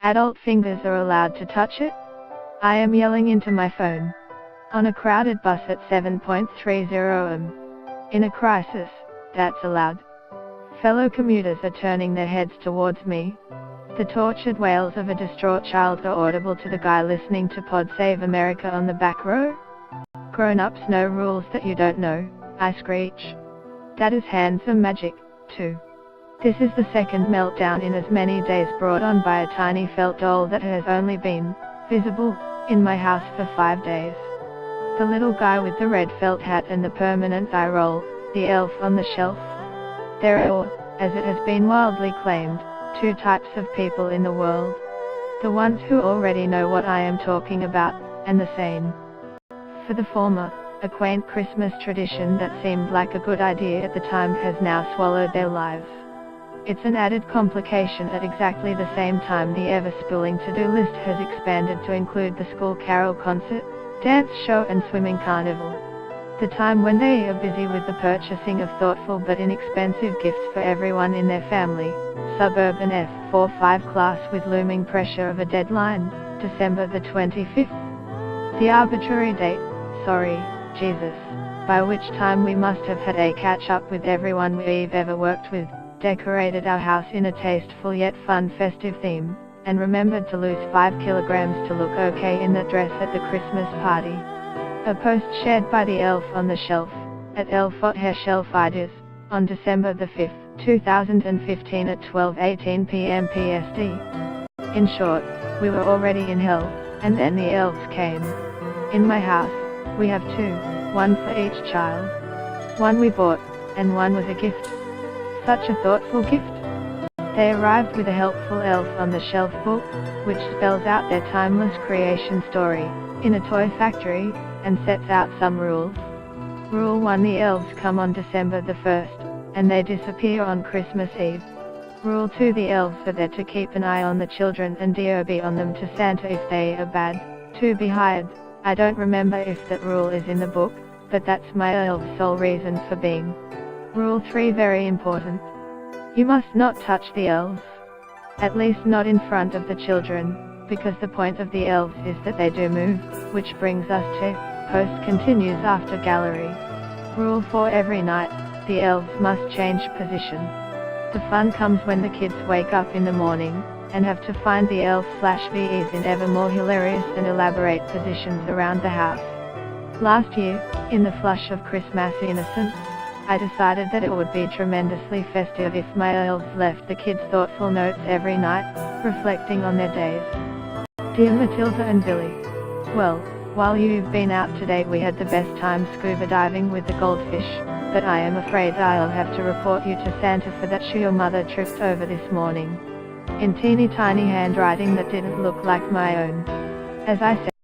Adult fingers are allowed to touch it? I am yelling into my phone. On a crowded bus at 7:30 am. In a crisis, that's allowed. Fellow commuters are turning their heads towards me. The tortured wails of a distraught child are audible to the guy listening to Pod Save America on the back row. Grown-ups know rules that you don't know, I screech. Dad's hands are magic, too. This is the second meltdown in as many days brought on by a tiny felt doll that has only been visible in my house for 5 days. The little guy with the red felt hat and the permanent eye roll, the elf on the shelf. There are, as it has been wildly claimed, 2 types of people in the world. The ones who already know what I am talking about, and the sane. For the former, a quaint Christmas tradition that seemed like a good idea at the time has now swallowed their lives. It's an added complication at exactly the same time the ever-spooling to-do list has expanded to include the school carol concert, dance show and swimming carnival. The time when they are busy with the purchasing of thoughtful but inexpensive gifts for everyone in their family, suburban F45 class with looming pressure of a deadline, December the 25th. The arbitrary date, sorry, Jesus, by which time we must have had a catch-up with everyone we've ever worked with, decorated our house in a tasteful yet fun festive theme, and remembered to lose 5 kilograms to look okay in that dress at the Christmas party. A post shared by the elf on the shelf, at Shelfiders, on December the 5th, 2015 at 12:18 p.m. PST. In short, we were already in hell, and then the elves came. In my house, we have 2, one for each child. One we bought, and one was a gift. Such a thoughtful gift. They arrived with a helpful elf on the shelf book, which spells out their timeless creation story, in a toy factory, and sets out some rules. Rule 1: the elves come on December the 1st, and they disappear on Christmas Eve. Rule 2: the elves are there to keep an eye on the children and DOB on them to Santa if they are bad, to be hired. I don't remember if that rule is in the book, but that's my elf's sole reason for being. Rule 3: very important. You must not touch the elves. At least not in front of the children, because the point of the elves is that they do move, which brings us to, post continues after gallery. Rule 4: every night, the elves must change position. The fun comes when the kids wake up in the morning, and have to find the elf/VEs in ever more hilarious and elaborate positions around the house. Last year, in the flush of Christmas innocence, I decided that it would be tremendously festive if my elves left the kids thoughtful notes every night, reflecting on their days. Dear Matilda and Billy. Well, while you've been out today we had the best time scuba diving with the goldfish, but I am afraid I'll have to report you to Santa for that shoe your mother tripped over this morning. In teeny tiny handwriting that didn't look like my own. As I said,